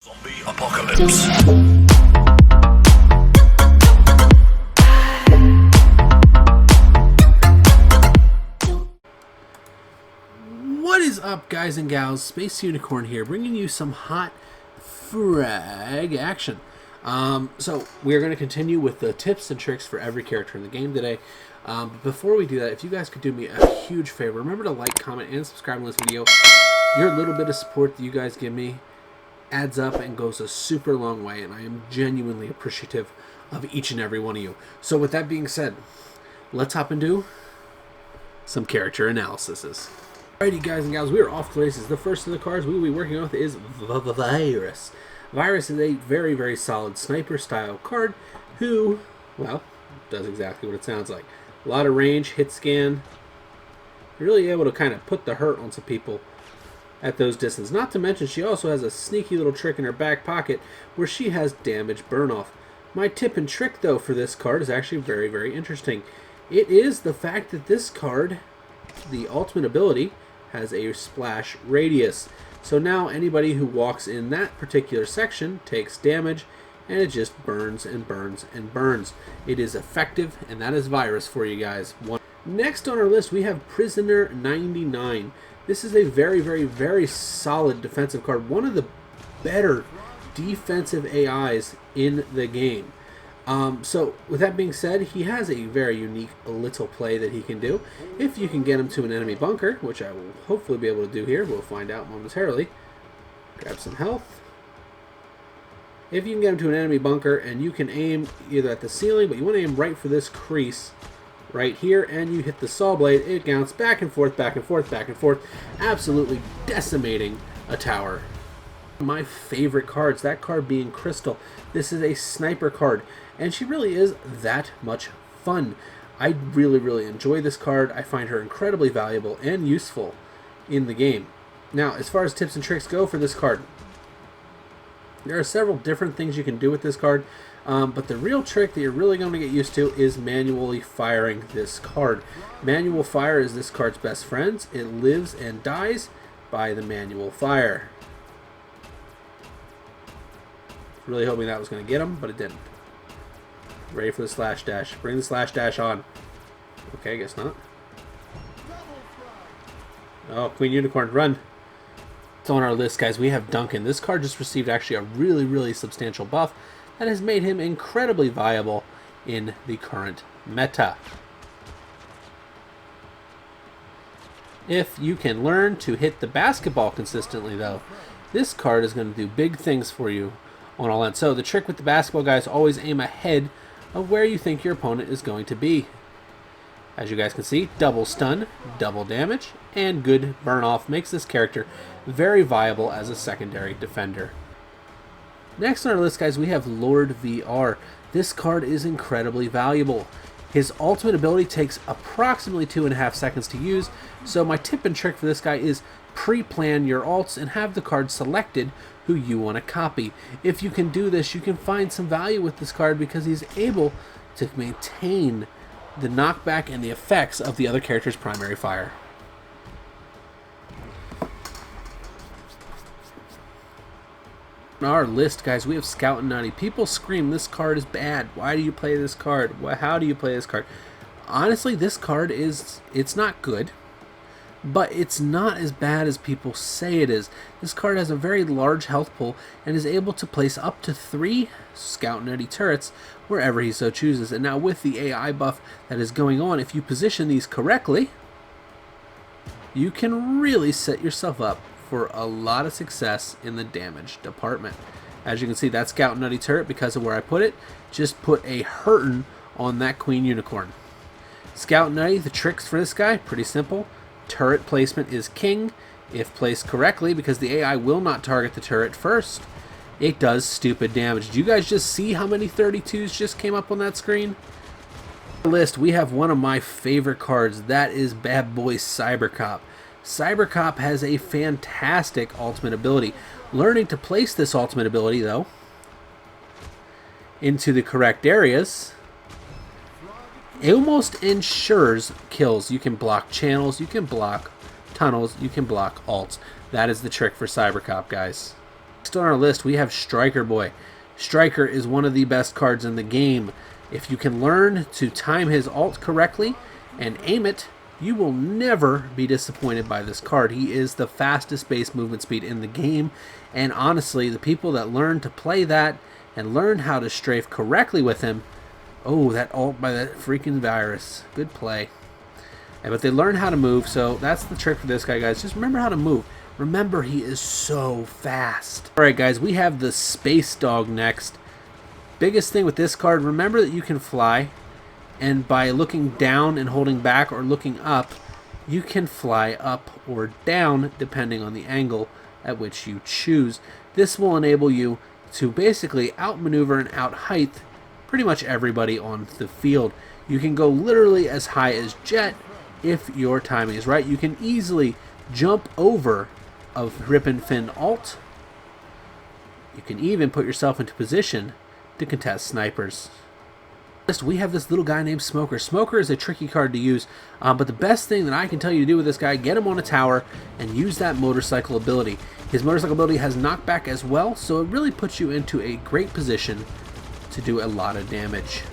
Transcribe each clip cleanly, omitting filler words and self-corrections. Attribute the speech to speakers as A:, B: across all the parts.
A: Zombie apocalypse.
B: What is up, guys and gals? Space Unicorn here, bringing you some hot Frag action. So we're going to continue with the tips and tricks for every character in the game today. But before we do that, if you guys could do me a huge favor, remember to like, comment, and subscribe on this video. Your little bit of support that you guys give me adds up and goes a super long way, and I am genuinely appreciative of each and every one of you. So with that being said, let's hop into some character analyses. Alrighty, guys and gals, we are off to races. The first of the cards we will be working with is Virus. Virus is a very, very solid sniper-style card who, well, does exactly what it sounds like. A lot of range, hit scan, really able to kind of put the hurt on some people at those distances. Not to mention, she also has a sneaky little trick in her back pocket where she has damage burn off. My tip and trick, though, for this card is actually very, very interesting. It is the fact that this card, the ultimate ability, has a splash radius. So now anybody who walks in that particular section takes damage, and it just burns and burns and burns. It is effective, and that is Virus for you guys. Next on our list, we have Prisoner 99. This is a very, very, very solid defensive card. One of the better defensive AIs in the game. So, with that being said, he has a very unique little play that he can do. If you can get him to an enemy bunker, which I will hopefully be able to do here, we'll find out momentarily. Grab some health. If you can get him to an enemy bunker, and you can aim either at the ceiling, but you want to aim right for this crease right here, and you hit the saw blade, it bounces back and forth, back and forth, back and forth, absolutely decimating a tower. My favorite cards, that card being Crystal. This is a sniper card, and she really is that much fun. I really, really enjoy this card. I find her incredibly valuable and useful in the game. Now, as far as tips and tricks go for this card, there are several different things you can do with this card. But the real trick that you're really going to get used to is manually firing this card. Manual fire is this card's best friend. It lives and dies by the manual fire. Really hoping that was going to get him, but it didn't. Ready for the slash dash. Bring the slash dash on. Okay, I guess not. Oh, Queen Unicorn, run. So on our list, guys, we have Duncan. This card just received actually a really, really substantial buff that has made him incredibly viable in the current meta. If you can learn to hit the basketball consistently, though, this card is going to do big things for you on all ends. So the trick with the basketball, guys, always aim ahead of where you think your opponent is going to be. As you guys can see, double stun, double damage, and good burn off makes this character very viable as a secondary defender. Next on our list, guys, we have Lord VR. This card is incredibly valuable. His ultimate ability takes approximately 2.5 seconds to use, so my tip and trick for this guy is pre-plan your ults and have the card selected who you want to copy. If you can do this, you can find some value with this card because he's able to maintain the knockback and the effects of the other character's primary fire. On our list, guys, we have Scout and Nutty. People scream this card is bad. Why do you play this card? How do you play this card? Honestly, this card it's not good, but it's not as bad as people say it is. This card has a very large health pool and is able to place up to 3 Scout and Nutty turrets wherever he so chooses. And now with the AI buff that is going on, if you position these correctly, you can really set yourself up for a lot of success in the damage department. As you can see, that Scout Nutty turret, because of where I put it, just put a hurtin' on that Queen Unicorn. Scout Nutty, the tricks for this guy, pretty simple. Turret placement is king. If placed correctly, because the AI will not target the turret first, it does stupid damage. Did you guys just see how many 32s just came up on that screen? On the list, we have one of my favorite cards. That is bad boy Cybercop. Cybercop has a fantastic ultimate ability. Learning to place this ultimate ability, though, into the correct areas almost ensures kills. You can block channels, you can block tunnels, you can block ults. That is the trick for Cybercop, guys. Next on our list, we have Striker Boy. Striker is one of the best cards in the game. If you can learn to time his ult correctly and aim it, you will never be disappointed by this card. He is the fastest base movement speed in the game, and honestly, the people that learn to play that and learn how to strafe correctly with him, oh, that ult by that freaking virus. Good play. But they learn how to move, so that's the trick for this guy, guys. Just remember how to move. Remember, he is so fast. Alright, guys, we have the Space Dog next. Biggest thing with this card, remember that you can fly, and by looking down and holding back or looking up, you can fly up or down depending on the angle at which you choose. This will enable you to basically outmaneuver and out-height pretty much everybody on the field. You can go literally as high as Jet if your timing is right. You can easily jump over a Rip and Fin ult. You can even put yourself into position to contest snipers. We have this little guy named Smoker. Smoker is a tricky card to use, but the best thing that I can tell you to do with this guy, get him on a tower and use that motorcycle ability. His motorcycle ability has knockback as well, so it really puts you into a great position to do a lot of damage.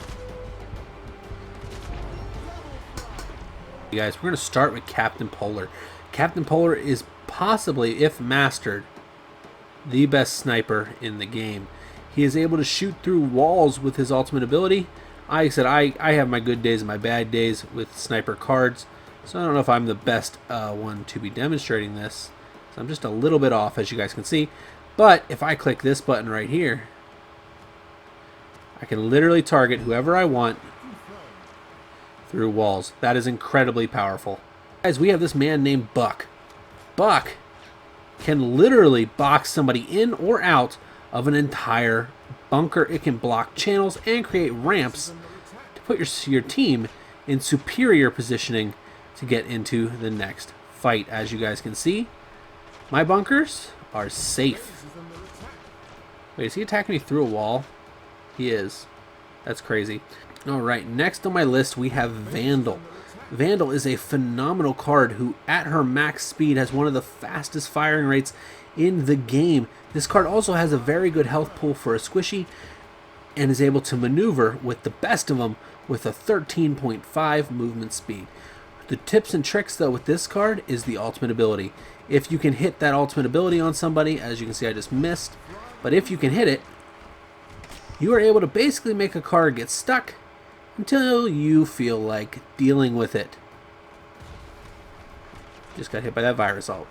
B: You guys, we're going to start with Captain Polar. Captain Polar is possibly, if mastered, the best sniper in the game. He is able to shoot through walls with his ultimate ability. Like I said, I have my good days and my bad days with sniper cards, so I don't know if I'm the best one to be demonstrating this. So I'm just a little bit off, as you guys can see. But if I click this button right here, I can literally target whoever I want through walls. That is incredibly powerful. Guys, we have this man named Buck. Buck can literally box somebody in or out of an entire bunker. It can block channels and create ramps to put your team in superior positioning to get into the next fight. As you guys can see, my bunkers are safe. Wait, is he attacking me through a wall? He is. That's crazy. Alright, next on my list we have Vandal. Vandal is a phenomenal card who, at her max speed, has one of the fastest firing rates in the game. This card also has a very good health pool for a squishy and is able to maneuver with the best of them with a 13.5 movement speed. The tips and tricks, though, with this card is the ultimate ability. If you can hit that ultimate ability on somebody, as you can see I just missed, but if you can hit it, you are able to basically make a card get stuck until you feel like dealing with it. Just got hit by that virus ult.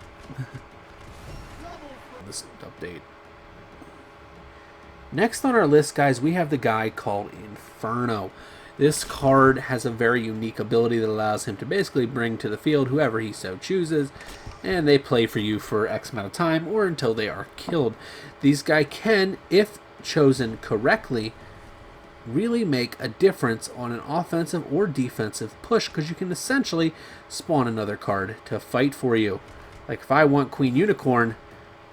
B: This update. Next on our list, guys, we have the guy called Inferno. This card has a very unique ability that allows him to basically bring to the field whoever he so chooses, and they play for you for X amount of time or until they are killed. These guys can, if chosen correctly, really make a difference on an offensive or defensive push, because you can essentially spawn another card to fight for you. Like if I want Queen Unicorn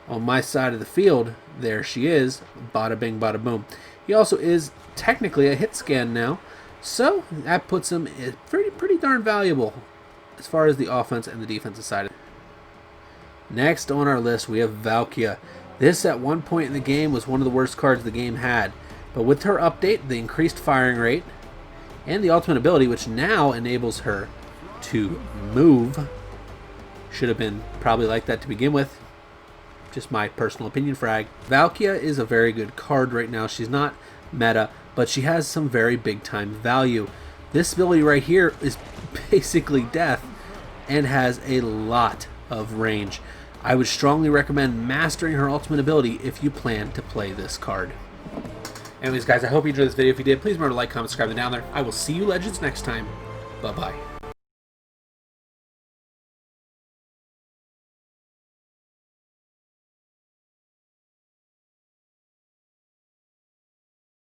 B: on my side of the field, there she is, bada bing bada boom. He also is technically a hit scan now, so that puts him pretty darn valuable as far as the offense and the defensive side. Next on our list we have Valkyrie. This at one point in the game was one of the worst cards the game had. But with her update, the increased firing rate, and the ultimate ability, which now enables her to move, should have been probably like that to begin with. Just my personal opinion, Frag. Valkyrie is a very good card right now. She's not meta, but she has some very big time value. This ability right here is basically death and has a lot of range. I would strongly recommend mastering her ultimate ability if you plan to play this card. Anyways, guys, I hope you enjoyed this video. If you did, please remember to like, comment, subscribe, and down there. I will see you legends next time. Bye-bye.